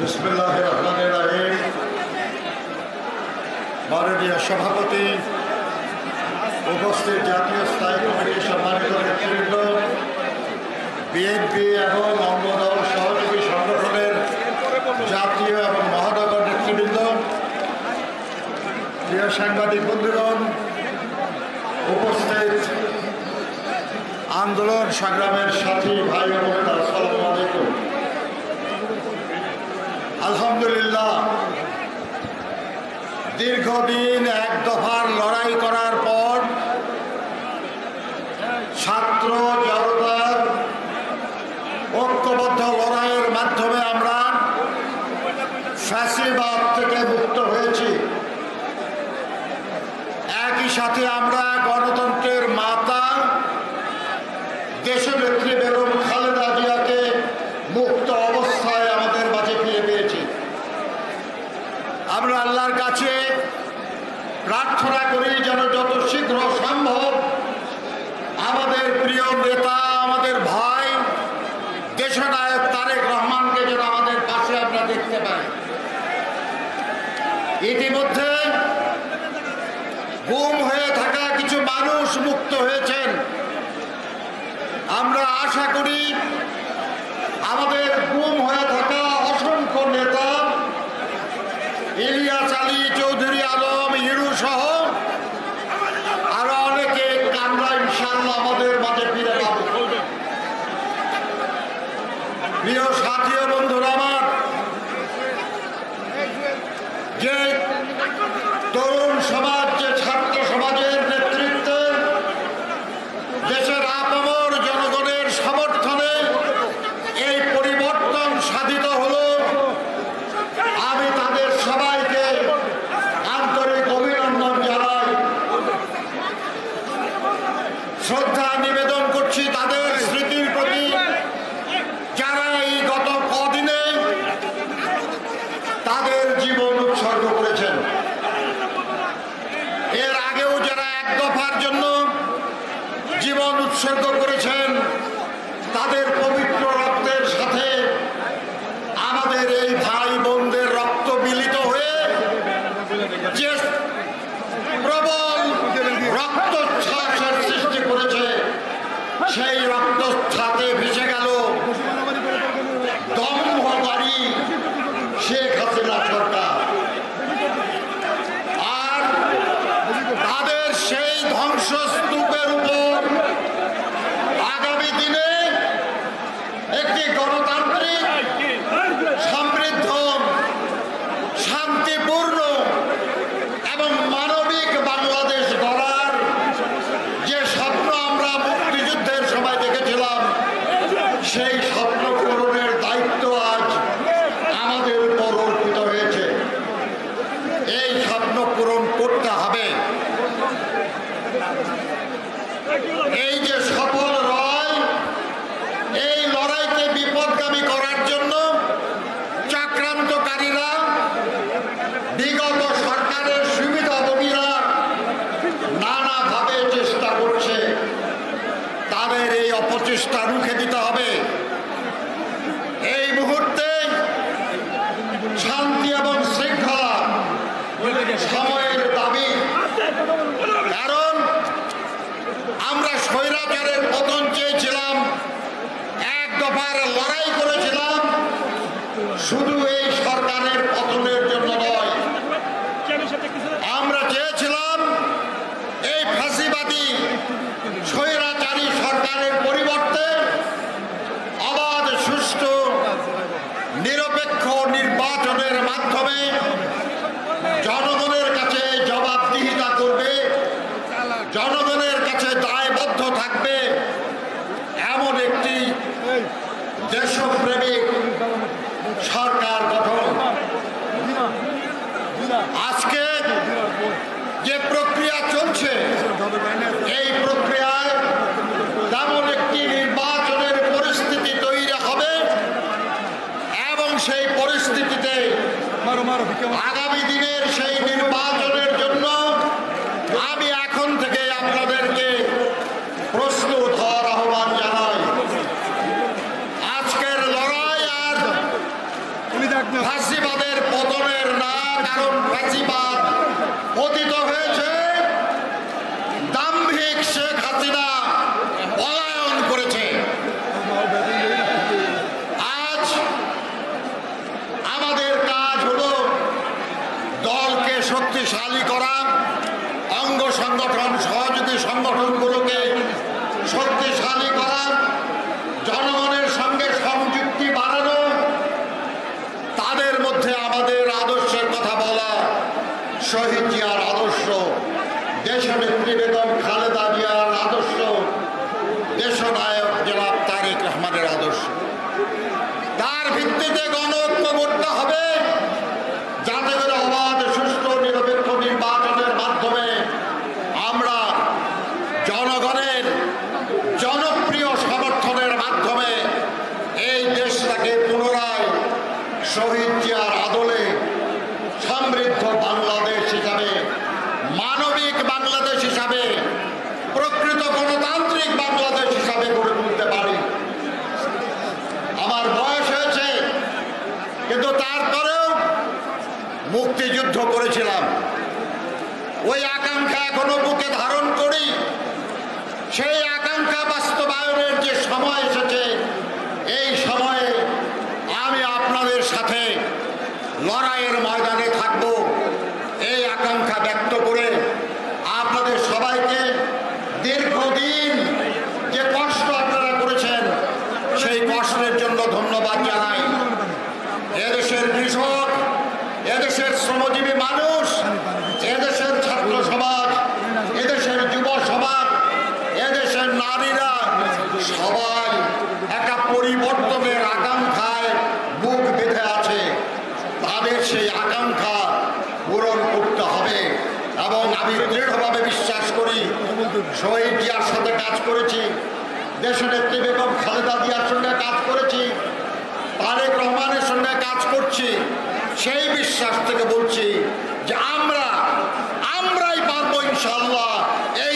বিসমিল্লাহির রহমানির রহিম। মাননীয় সভাপতি, উপস্থিত জাতীয় স্থায়ী কমিটির সম্মানিত নেতৃবৃন্দ, বিএনপি এবং অঙ্গদল সহযোগী সংগঠনের জাতীয় এবং মহানগর নেতৃবৃন্দ, প্রিয় সাংবাদিক বন্ধুগণ, উপস্থিত আন্দোলন সংগ্রামের সাথী ভাই ও বোনেরা, আসসালামু আলাইকুম। আলহামদুলিল্লাহ, দীর্ঘদিন এক দফার লড়াই করার পর ছাত্র জনতার ঐক্যবদ্ধ লড়াইয়ের মাধ্যমে আমরা ফ্যাসিবাদ থেকে মুক্ত হয়েছি। একই সাথে আমরা গণতন্ত্রের মাতা দেশনেত্রী বেগম খালেদা জিয়াকে মুক্ত অবস্থায় আমাদের মাঝে ফিরে পেয়েছি। আমরা আল্লাহর কাছে প্রার্থনা করি যেন যত শীঘ্র সম্ভব আমাদের প্রিয় নেতা, আমাদের ভাই দেশনায়ক তারেক রহমানকে যেন আমাদের পাশে আমরা দেখতে পাই। ইতিমধ্যে গুম হয়ে থাকা কিছু মানুষ মুক্ত হয়েছেন। আমরা আশা করি আমাদের গুম হয়ে থাকা অসংখ্য নেতা ইলিয়াস আলী, চৌধুরী আলম, হিরু সহ আরো অনেকে আমরা ইনশাআল্লাহ আমাদের মাঝে ফিরে পাব। প্রিয় সাথী ও বন্ধুরা আমার, যে তরুণ সমাজ, যে ছাত্র সমাজের নেতৃত্বে দেশের আপামর জনগণের সমর্থনে এই পরিবর্তন সাধিত হলো, আমি তাদের সবাইকে আন্তরিক অভিনন্দন জানাই, শ্রদ্ধা নিবেদন করছি তাদের স্মৃতির প্রতি, যারা এই গত কদিনে তাদের জীবন উৎসর্গ করেছেন। এর আগেও যারা এক দফার জন্য জীবন উৎসর্গ করেছেন, তাদের পবিত্র রক্তের সাথে আমাদের এই ভাই বোনদের রক্ত মিলিত হয়ে যে প্রবল রক্তচ্ছ্বাসের সৃষ্টি করেছে, সেই রক্তচ্ছ্বাসে ভেসে গেল দম্ভকারী শেখ হাসিনা সরকার। আর তাদের সেই ধ্বংসস্তূপের উপর আগামী দিনে একটি গণতান্ত্রিক, সমৃদ্ধ, শান্তিপূর্ণ এবং মানবিক বাংলাদেশ গড়ার যে স্বপ্ন আমরা মুক্তিযুদ্ধের সময় দেখেছিলাম, সেই স্বপ্ন পূরণের দায়িত্ব আজ আমাদের উপর অর্পিত হয়েছে। এই স্বপ্ন পূরণ করতে হবে। এই যে সফল রয়, এই লড়াইকে বিপদগামী করার জন্য চক্রান্তকারীরা, বিগত সরকারের সুবিধাভোগীরা নানাভাবে চেষ্টা করছে। তাদের এই অপচেষ্টা রুখে দিতে হবে। এই মুহূর্তে শান্তি এবং শৃঙ্খলা সময়ের দাবি। কারণ আমরা স্বৈরাচারের পতন চেয়েছিলাম, এক দফার লড়াই করেছিলাম, শুধু এই সরকারের পতনের জন্য নয়। আমরা চেয়েছিলাম এই ফাঁসিবাদী স্বৈরাচারী সরকারের পরিবর্তে অবাধ, সুষ্ঠু, নিরপেক্ষ নির্বাচনের মাধ্যমে জনগণের কাছে জবাবদিহিতা করবে, জনগণের কাছে দায়বদ্ধ থাকবে, এমন একটি দেশপ্রেমিক সরকার গঠন। আজকে যে প্রক্রিয়া চলছে, এই প্রক্রিয়ায় তেমন একটি নির্বাচনের পরিস্থিতি তৈরি হবে এবং সেই পরিস্থিতিতে আগামী দিনের সেই নির্বাচনের জন্য আমি এখন থেকে আপনাদেরকে প্রস্তুত হওয়ার আহ্বান জানাই। আজকের লড়াই আর ফ্যাসিবাদ পতিত হয়েছে, দাম্ভিক শেখ হাসিনা পলায়ন করেছে। আজ আমাদের কাজ হলো দলকে শক্তিশালী করা, অঙ্গ সংগঠন সহযোগী সংগঠনগুলোকে শক্তিশালী করা, জনগণের সঙ্গে সংযুক্তি বাড়ানো, তাদের মধ্যে আমাদের আদর্শের কথা বলা, শহীদ জিয়ার আদর্শ, দেশনেত্রী বেগম খালেদা জিয়ার আদর্শ, দেশনায়ক জনাব তারেক রহমানের আদর্শ। তার ভিত্তিতে গণঐক্য গড়তে হবে, যাতে করে অবাধ সুষ্ঠু নিরপেক্ষ নির্বাচনের মাধ্যমে আমরা জনগণের জনপ্রিয় সমর্থনের মাধ্যমে এই দেশটাকে পুনরায় শহীদ জিয়ার আদলে সমৃদ্ধ বাংলাদেশ হিসাবে, মানবিক বাংলাদেশ হিসাবে, প্রকৃত গণতান্ত্রিক বাংলাদেশ হিসাবে গড়ে তুলতে পারি। আমার বয়স হয়েছে, কিন্তু তারপরেও মুক্তিযুদ্ধ করেছিলাম। ওই আকাঙ্ক্ষা এখনো বুকে ধারণ করি। সেই আকাঙ্ক্ষা বাস্তবায়নের যে সময় এসেছে, এই সময়ে আমি আপনাদের সাথে লড়াইয়ের ময়দানে থাকব, এই আকাঙ্ক্ষা ব্যক্ত করে আপনাদের সবাইকে দীর্ঘদিন যে কষ্ট আপনারা করেছেন, সেই কষ্টের জন্য ধন্যবাদ জানাই। এদেশের কৃষক, এদেশের শ্রমজীবী মানুষ, এদেশের ছাত্র সমাজ, এদেশের যুব সমাজ, এদেশের নারীরা সবাই একটা পরিবর্তনের আকাঙ্ক্ষায় বুক বেঁধে আছে। তাদের সেই আকাঙ্ক্ষা পূরণ করতে হবে এবং আমি দৃঢ়ভাবে বিশ্বাস করি, শহীদ জিয়ার সাথে কাজ করেছি, দেশনেত্রী বেগম খালেদা জিয়ার সঙ্গে কাজ করেছি, তারেক রহমানের সঙ্গে কাজ করছি। সেই বিশ্বাস থেকে বলছি যে আমরাই পারবো ইনশাআল্লাহ এই